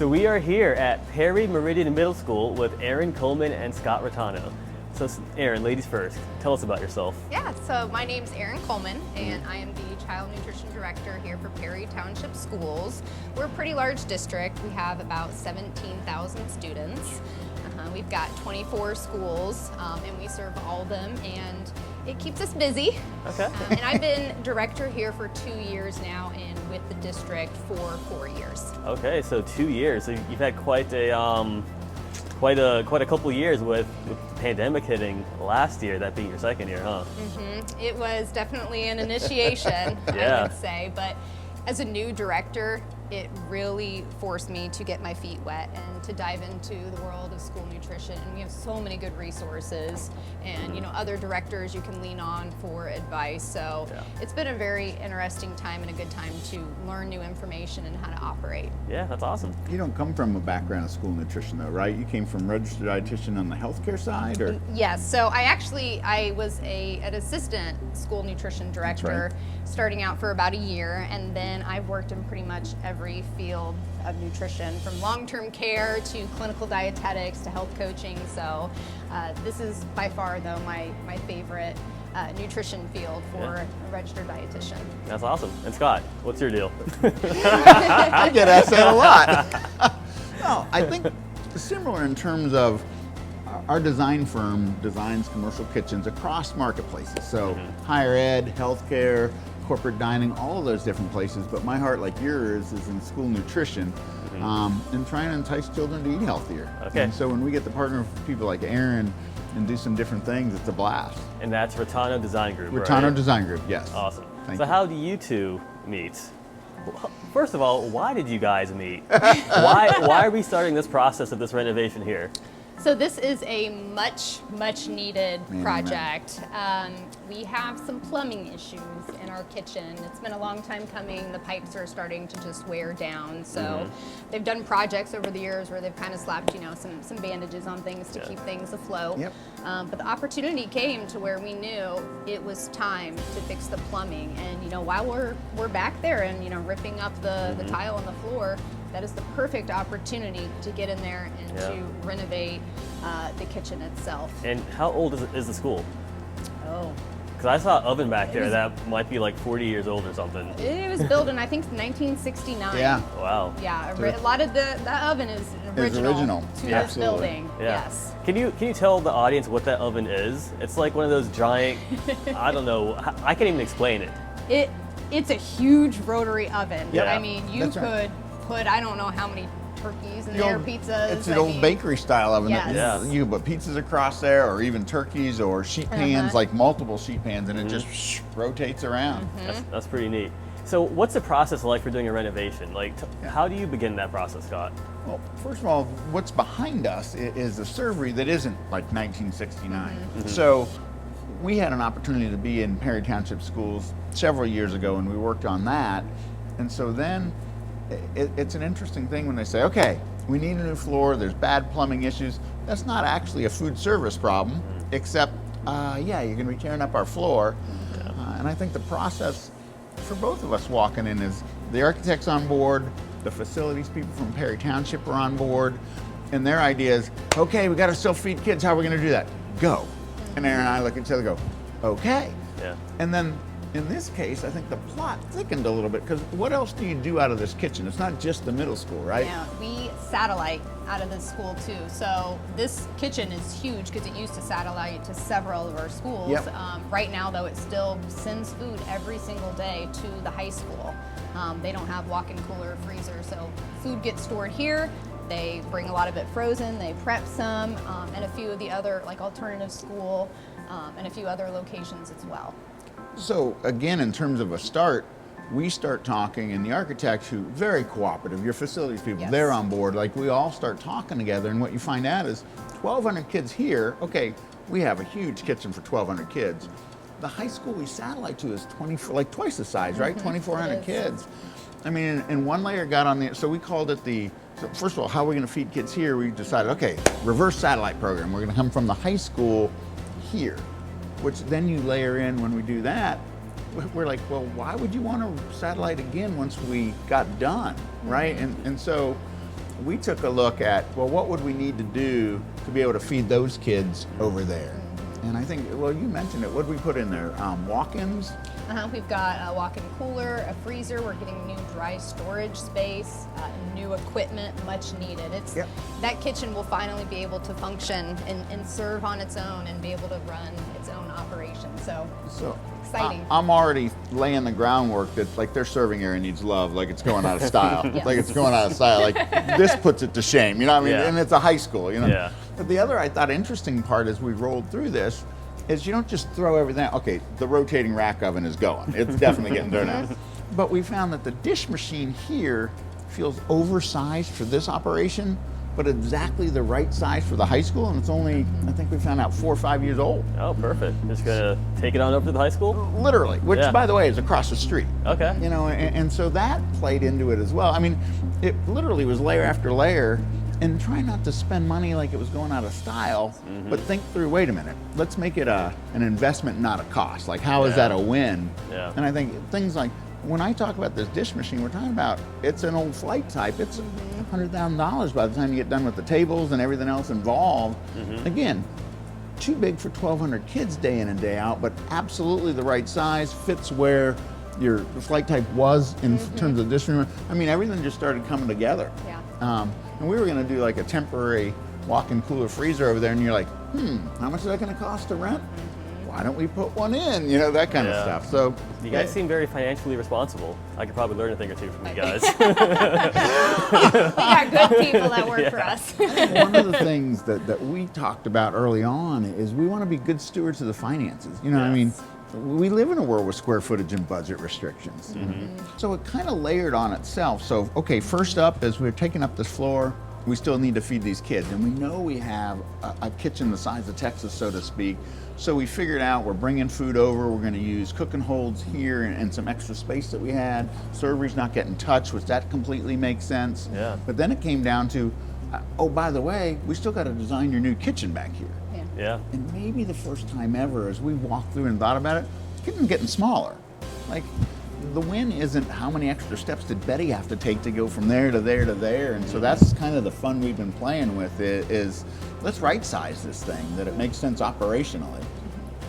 So we are here at Perry Meridian Middle School with Aaron Coleman and Scott Reitano. So Aaron, ladies first, tell us about yourself. Yeah, so my name's Aaron Coleman, and I am the Child Nutrition Director here for Perry Township Schools. We're a pretty large district. We have about 17,000 students. We've got 24 schools, and we serve all of them, and it keeps us busy. Okay. And I've been director here for 2 years now, and with the district for 4 years. Okay, so 2 years. So you've had quite a couple years with the pandemic hitting last year, that being your second year, huh? It was definitely an initiation, Yeah. I would say, but as a new director, it really forced me to get my feet wet and to dive into the world of school nutrition. And we have so many good resources and other directors you can lean on for advice. So it's been a very interesting time and a good time to learn new information and how to operate. Yeah, that's awesome. You don't come from a background of school nutrition though, right? You came from registered dietitian on the healthcare side, or? Yes, so I was an assistant school nutrition director starting out for about a year, and then I've worked in pretty much every field of nutrition, from long-term care to clinical dietetics to health coaching. So this is by far though my favorite nutrition field for a registered dietitian. That's awesome. And Scott, what's your deal? I get asked that a lot. No, I think similar in terms of our design firm designs commercial kitchens across marketplaces. So higher ed, healthcare, corporate dining, all of those different places. But my heart, like yours, is in school nutrition and trying to entice children to eat healthier. Okay. And so when we get to partner with people like Aaron and do some different things, it's a blast. And that's Reitano Design Group, Reitano right? Design Group, yes. Awesome. Thank So you. how do you two meet? First of all, why did you guys meet? Why are we starting this process of this renovation here? So this is a much needed Amen. project. We have some plumbing issues in our kitchen. It's been a long time coming. The pipes are starting to just wear down. So they've done projects over the years where they've kind of slapped, some bandages on things to keep things afloat. Yep. But the opportunity came to where we knew it was time to fix the plumbing. And while we're back there and ripping up the tile on the floor, that is the perfect opportunity to get in there and to renovate the kitchen itself. And how old is the school? Oh, Because I saw an oven back there that might be like 40 years old or something. it was built in, I think, 1969. Yeah. Wow. Yeah, a lot of the oven is original to this Absolutely. building. Yeah. Yes. Can you tell the audience what that oven is? It's like one of those giant, I don't know, I can't even explain it. It's a huge rotary oven. Yeah. I mean, you That's could right. put, I don't know how many turkeys in The there, old- pizzas. It's an old bakery style oven Yes. that you can put pizzas across there, or even turkeys or sheet pans, like multiple sheet pans, and it just rotates around. That's pretty neat. So what's the process like for doing a renovation? Like, how do you begin that process, Scott? Well, first of all, what's behind us is a servery that isn't like 1969. So we had an opportunity to be in Perry Township schools several years ago, and we worked on that. And so then it's an interesting thing when they say, okay, we need a new floor, there's bad plumbing issues. That's not actually a food service problem, except, you're going to be tearing up our floor. And I think the process for both of us walking in is the architect's on board, the facilities people from Perry Township are on board, and their idea is, okay, we got to still feed kids, how are we going to do that? Go. And Aaron and I look at each other and go, okay. Yeah. And then in this case, I think the plot thickened a little bit, because what else do you do out of this kitchen? It's not just the middle school, right? Yeah, we satellite out of the school too. So this kitchen is huge because it used to satellite to several of our schools. Yep. Right now though, it still sends food every single day to the high school. They don't have walk-in cooler or freezer, so food gets stored here. They bring a lot of it frozen, they prep some, and a few of the other like alternative school and a few other locations as well. So again, in terms of a start, we start talking, and the architect, who very cooperative, your facilities people, Yes. they're on board. Like, we all start talking together, and what you find out is 1,200 kids here. Okay, we have a huge kitchen for 1,200 kids. The high school we satellite to is like twice the size, right? 2,400 It is. kids. I mean, and one layer got on the, so we called it so first of all, how are we going to feed kids here? We decided, okay, reverse satellite program. We're going to come from the high school here, which then you layer in when we do that. We're like, well, why would you want to satellite again once we got done, right? And so we took a look at, well, what would we need to do to be able to feed those kids over there? And I think, well, you mentioned it. What did we put in there? Walk-ins? We've got a walk-in cooler, a freezer. We're getting new dry storage space, new equipment, much needed. That kitchen will finally be able to function and serve on its own and be able to run its own operation. So exciting. I'm already laying the groundwork that like their serving area needs love, like it's going out of style. Yes. Like it's going out of style. Like this puts it to shame, you know what I mean? Yeah. And it's a high school, you know? Yeah. But the other, I thought, interesting part as we rolled through this is you don't just throw everything out. Okay, the rotating rack oven is going. It's definitely getting there now. But we found that the dish machine here feels oversized for this operation, but exactly the right size for the high school, and it's only, I think we found out, 4 or 5 years old. Oh, perfect. Just gonna take it on over to the high school? Literally, which Yeah. by the way is across the street. Okay. You know, and so that played into it as well. I mean, it literally was layer after layer, and try not to spend money like it was going out of style, but think through, wait a minute, let's make it an investment, not a cost. Like, how is Yeah. that a win? Yeah. And I think things like, when I talk about this dish machine, we're talking about, it's an old flight type. It's $100,000 by the time you get done with the tables and everything else involved. Again, too big for 1,200 kids day in and day out, but absolutely the right size, fits where your flight type was in terms of dish room. I mean, everything just started coming together. Yeah. And we were gonna do like a temporary walk-in cooler freezer over there, and you're like, how much is that gonna cost to rent? Why don't we put one in? You know, that kind of Yeah. stuff. So You guys seem very financially responsible. I could probably learn a thing or two from you guys. We got good people that work for us. one of the things that we talked about early on is we want to be good stewards of the finances. You know, I mean, we live in a world with square footage and budget restrictions. So it kind of layered on itself. So, okay, first up, as we're taking up this floor, we still need to feed these kids. And we know we have a kitchen the size of Texas, so to speak. So we figured out we're bringing food over. We're going to use cooking holds here and some extra space that we had. Server's not getting touched, which that completely makes sense. Yeah. But then it came down to, oh, by the way, we still got to design your new kitchen back here. Yeah. And maybe the first time ever, as we walked through and thought about it, the kitchen's getting smaller. Like, the win isn't how many extra steps did Betty have to take to go from there to there to there. And so that's kind of the fun we've been playing with is let's right size this thing, that it makes sense operationally.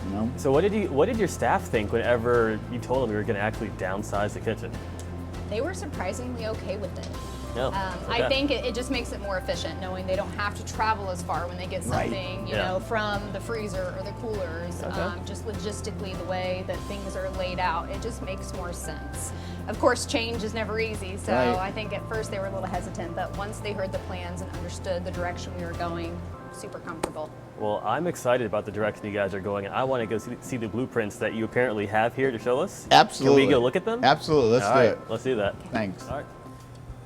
You know? So what did your staff think whenever you told them we were going to actually downsize the kitchen? They were surprisingly okay with it. No. I think it just makes it more efficient knowing they don't have to travel as far when they get Right. something, you Yeah. know, from the freezer or the coolers. Okay. Just logistically, the way that things are laid out, it just makes more sense. Of course, change is never easy, so Right. I think at first they were a little hesitant, but once they heard the plans and understood the direction we were going, super comfortable. Well, I'm excited about the direction you guys are going, and I want to go see the blueprints that you apparently have here to show us. Absolutely. Can we go look at them? Absolutely. Let's All do right, it. let's do that. Thanks. All right.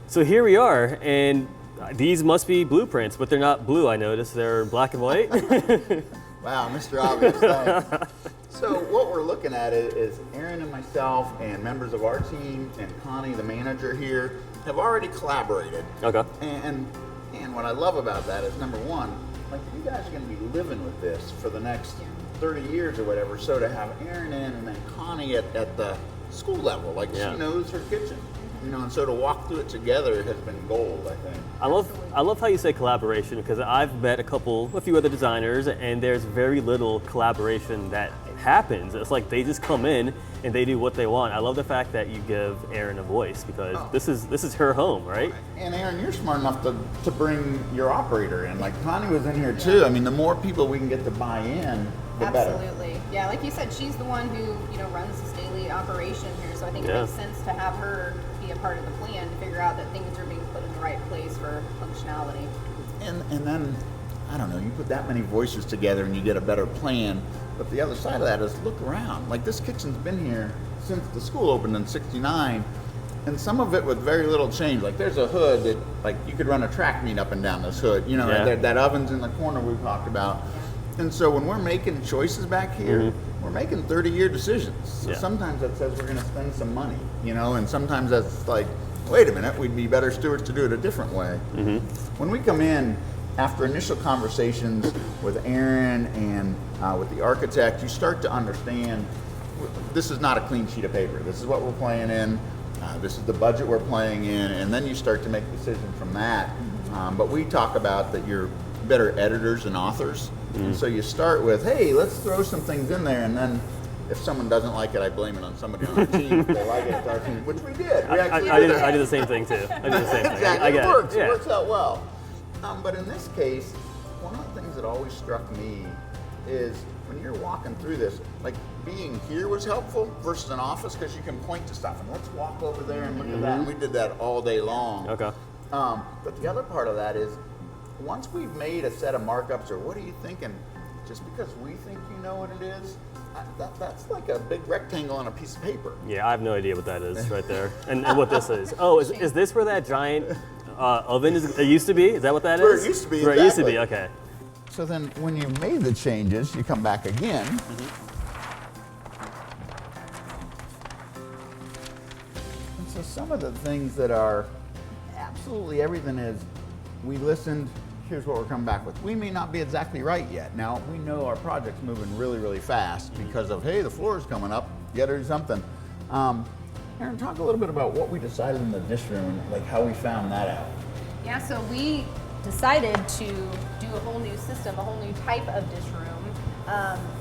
So here we are, and these must be blueprints, but they're not blue, I noticed. They're black and white. Wow, Mr. Obvious, thanks. So what we're looking at is Aaron and myself and members of our team and Connie, the manager here, have already collaborated. Okay. And what I love about that is, number one, like, you guys are going to be living with this for the next 30 years or whatever. So to have Aaron in and then Connie at the school level, like, Yeah. she knows her kitchen. You know, and so to walk through it together has been gold, I think. I love how you say collaboration, because I've met a few other designers, and there's very little collaboration that happens. It's like they just come in and they do what they want. I love the fact that you give Erin a voice, because this is her home, right? And Aaron, you're smart enough to bring your operator in. Like, Connie was in here too. I mean, the more people we can get to buy in, the better. Absolutely. Yeah, like you said, she's the one who, you know, runs this daily operation here, so I think it Yeah. makes sense to have her be a part of the plan to figure out that things are being put in the right place for functionality. And then, I don't know, you put that many voices together and you get a better plan. But the other side of that is, look around. Like, this kitchen's been here since the school opened in '69, and some of it with very little change. Like, there's a hood that, like, you could run a track meet up and down this hood. You know, Yeah. that oven's in the corner we talked about. And so when we're making choices back here, we're making 30-year decisions. So Yeah. sometimes that says we're going to spend some money, you know, and sometimes that's like, wait a minute, we'd be better stewards to do it a different way. When we come in, after initial conversations with Aaron and with the architect, you start to understand this is not a clean sheet of paper. This is what we're playing in. This is the budget we're playing in. And then you start to make decisions from that. But we talk about that you're better editors and authors. And so you start with, hey, let's throw some things in there, and then if someone doesn't like it, I blame it on somebody on our team. If they like it, it's our team, which we did. I did the same thing too. I did the same thing. Exactly. I get It works. Yeah. It works out well. But in this case, one of the things that always struck me is when you're walking through this, like being here was helpful versus an office because you can point to stuff and let's walk over there and look at that. And we did that all day long. Okay. But the other part of that is once we've made a set of markups or what are you thinking, just because we think you know what it is, that's like a big rectangle on a piece of paper. Yeah, I have no idea what that is right there, and what this is. Oh, is this where that giant oven is? It used to be. Is that what that is? Where it used to be. Where it used to be. Okay. So then, when you made the changes, you come back again. And so some of the things that are absolutely everything is, we listened. Here's what we're coming back with. We may not be exactly right yet. Now, we know our project's moving really, really fast because of, hey, the floor is coming up, you gotta do something. Aaron, talk a little bit about what we decided in the dish room, like how we found that out. Yeah, so we decided to do a whole new system, a whole new type of dish room.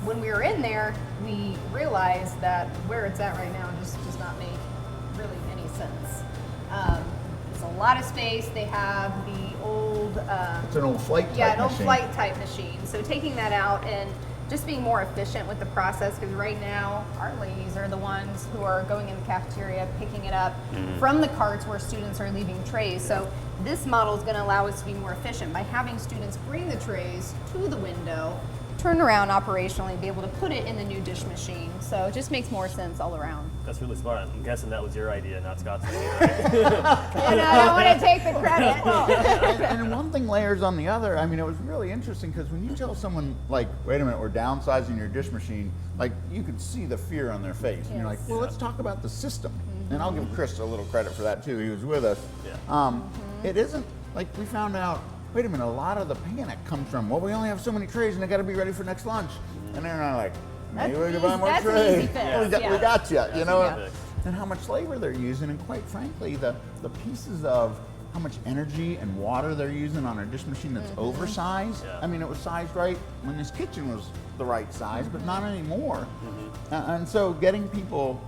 When we were in there, we realized that where it's at right now just does not make really any sense. It's a lot of space. They have the old It's an old flight type an old machine. flight type machine. So taking that out and just being more efficient with the process, because right now our ladies are the ones who are going in the cafeteria, picking it up from the carts where students are leaving trays. So this model is going to allow us to be more efficient by having students bring the trays to the window, turn around operationally, be able to put it in the new dish machine. So it just makes more sense all around. That's really smart. I'm guessing that was your idea, not Scott's idea. And I don't want to take the credit. and one thing layers on the other. I mean, it was really interesting because when you tell someone, like, wait a minute, we're downsizing your dish machine, like, you could see the fear on their face. And you're like, well, let's talk about the system. And I'll give Chris a little credit for that, too. He was with us. Yeah. It isn't, like, we found out, wait a minute, a lot of the panic comes from, well, we only have so many trays and they got to be ready for next lunch. And then I'm like, maybe we can buy more That's an trays. easy fix, We got you, you know? Yeah. And how much labor they're using, and quite frankly, the pieces of how much energy and water they're using on a dish machine that's oversized. Yeah. I mean, it was sized right when this kitchen was the right size, but not anymore. And so getting people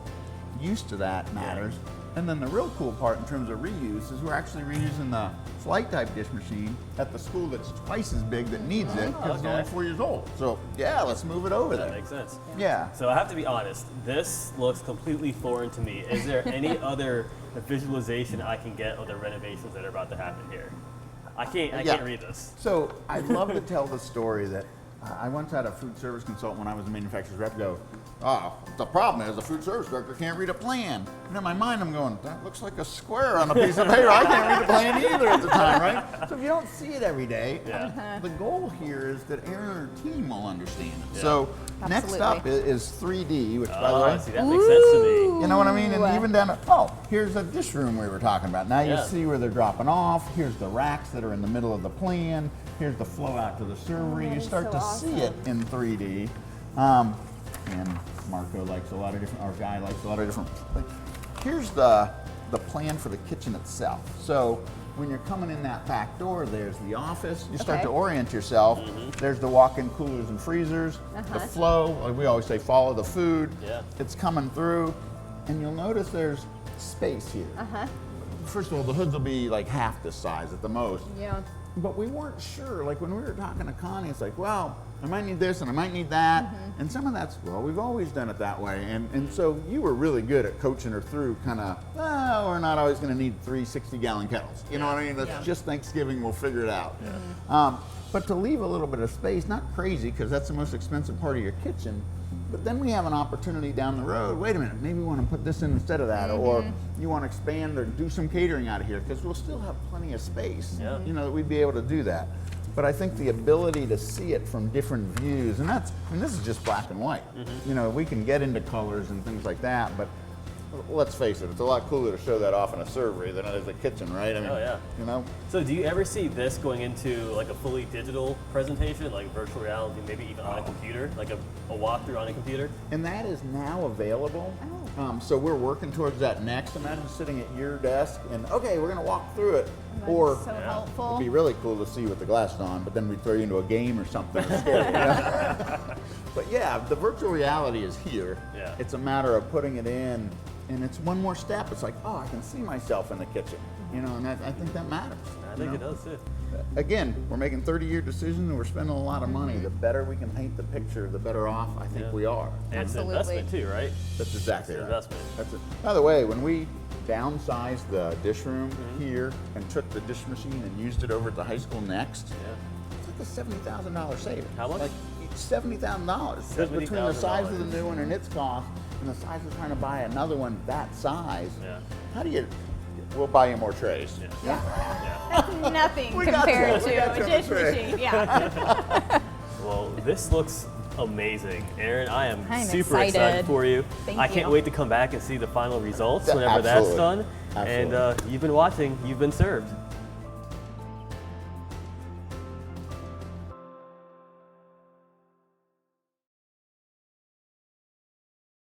used to that matters. And then the real cool part in terms of reuse is we're actually reusing the flight type dish machine at the school that's twice as big that needs it because it's only 4 years old. So yeah, let's move it over That there. makes sense. Yeah. So I have to be honest, this looks completely foreign to me. Is there any other visualization I can get of the renovations that are about to happen here? I can't read this. So I'd love to tell the story that I once had a food service consultant when I was a manufacturer's rep go, oh, the problem is the food service director can't read a plan. And in my mind I'm going, that looks like a square on a piece of paper. I can't read the plan either at the time, right? So if you don't see it every day, the goal here is that Aaron and her team will understand it. Yeah. So next Absolutely. up is 3D, which by the way, See, that makes sense to me. you know what I mean? And even down to, here's a dish room we were talking about. Now you see where they're dropping off. Here's the racks that are in the middle of the plan. Here's the flow out to the servery. You start to see it in 3D. And Marco likes a lot of different, our guy likes a lot of different. Here's the plan for the kitchen itself. So when you're coming in that back door, there's the office. You start to orient yourself. There's the walk-in coolers and freezers. The flow, like we always say, follow the food. Yeah. It's coming through. And you'll notice there's space here. First of all, the hoods will be like half this size at the most. Yeah. But we weren't sure. Like when we were talking to Connie, it's like, well, I might need this and I might need that. And some of that's, well, we've always done it that way. And so you were really good at coaching her through kind of, we're not always going to need 3 60-gallon kettles. You know what I mean? That's just Thanksgiving. We'll figure it out. But to leave a little bit of space, not crazy, because that's the most expensive part of your kitchen. But then we have an opportunity down the road. Wait a minute, maybe we want to put this in instead of that, or you want to expand or do some catering out of here, because we'll still have plenty of space. You know, that we'd be able to do that. But I think the ability to see it from different views, and that's, I mean, this is just black and white. You know, we can get into colors and things like that, but let's face it, it's a lot cooler to show that off in a servery than it is a kitchen, right? I mean, Oh, yeah. you know? So do you ever see this going into like a fully digital presentation, like virtual reality, maybe even on a computer, like a walkthrough on a computer? And that is now available. So we're working towards that next. Imagine sitting at your desk and, okay, we're going to walk through it. That's Or so Yeah. helpful. it'd be really cool to see with the glasses on, but then we'd throw you into a game or something. It's scary, you know? But yeah, the virtual reality is here. Yeah. It's a matter of putting it in, and it's one more step. It's like, oh, I can see myself in the kitchen, you know, and I think that matters. I think it does too. Again, we're making 30-year decisions and we're spending a lot of money. The better we can paint the picture, the better off I think Yeah. we are. And it's an Absolutely. investment too, right? That's exactly It's an right. investment. That's it. By the way, when we downsized the dish room here and took the dish machine and used it over at the high school next, Yeah. it's like a $70,000 savings. How much? Like $70,000. Just between the size of the new one and its cost and the size of trying to buy another one that size. Yeah. How do you? We'll buy you more trays. Yeah. That's nothing We got compared you. We got to you a on the dish tray. machine. Yeah. Well, this looks amazing. Aaron, I am I'm super excited. excited for you. Thank I can't you. wait to come back and see the final results Yeah, whenever that's absolutely. done. Absolutely. And you've been watching, you've been served.